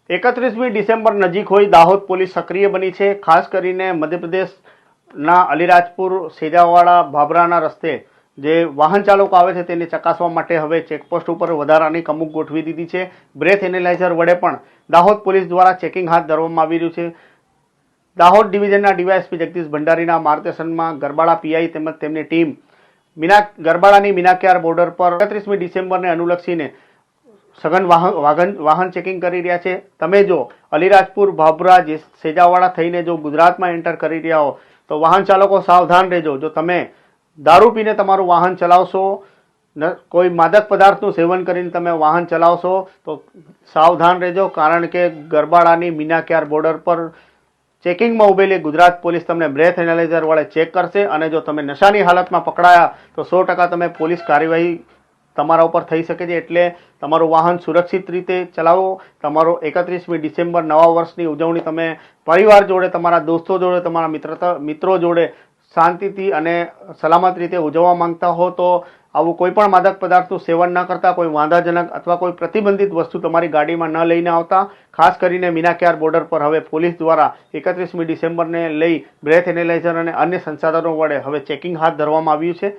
31મી December નજીક હોય Dahod police સક્રિય બની છે। ખાસ કરીને મધ્યપ્રદેશના અલીરાજપુર સેજાવાડા ભાભરાના રસ્તે જે વાહન ચાલકો આવે છે તેને ચકાસવા માટે હવે ચેકપોસ્ટ ઉપર વધારાની કમુક ગોઠવી દીધી છે। બ્રેથ એનાલાઇઝર વડે પણ દાહોદ પોલીસ દ્વારા ચેકિંગ હાથ ધરવામાં આવી રહ્યું છે। દાહોદ ડિવિઝનના ડીવાયએસપી જગદીશ ભંડારીના માર્ગદર્શનમાં ગરબાડા પીઆઈ તેમજ તેમની ટીમ ગરબાડાની મીનાક્યાર બોર્ડર પર 31મી ડિસેમ્બરને અનુલક્ષીને સઘન વાહન ચેકિંગ કરી રહ્યા છે। તમે જો અલીરાજપુર ભાભરા સેજાવાડા થઈને જો ગુજરાતમાં એન્ટર કરી રહ્યા હો તો વાહન ચાલકો સાવધાન રહેજો। જો તમે દારૂ પીને તમારું વાહન ચલાવશો, કોઈ માદક પદાર્થનું સેવન કરીને તમે વાહન ચલાવશો તો સાવધાન રહેજો, કારણ કે ગરબાડાની મીનાક્યાર બોર્ડર પર ચેકિંગમાં ઉભેલી ગુજરાત પોલીસ તમને બ્રેથ એનાલાઇઝર વડે ચેક કરશે અને જો તમે નશાની હાલતમાં પકડાયા તો 100% તમે પોલીસ કાર્યવાહી તમારા ઉપર થઈ શકે છે। એટલે તમારું વાહન સુરક્ષિત રીતે ચલાવો। તમારો 31મી ડિસેમ્બર નવા વર્ષની ઉજવણી તમે પરિવાર જોડે, તમારા દોસ્તો જોડે, તમારા મિત્રો જોડે શાંતિથી અને સલામત રીતે ઉજવવા માંગતા હો તો આવું કોઈ પણ માદક પદાર્થનું સેવન ન કરતા, કોઈ વાંધાજનક અથવા કોઈ પ્રતિબંધિત વસ્તુ તમારી ગાડીમાં ન લઈને આવતા। ખાસ કરીને મીનાક્યાર બોર્ડર પર હવે પોલીસ દ્વારા 31મી ડિસેમ્બરને લઈ બ્રેથ એનાલાઇઝર અને અન્ય સંસાધનો વડે હવે ચેકિંગ હાથ ધરવામાં આવ્યું છે।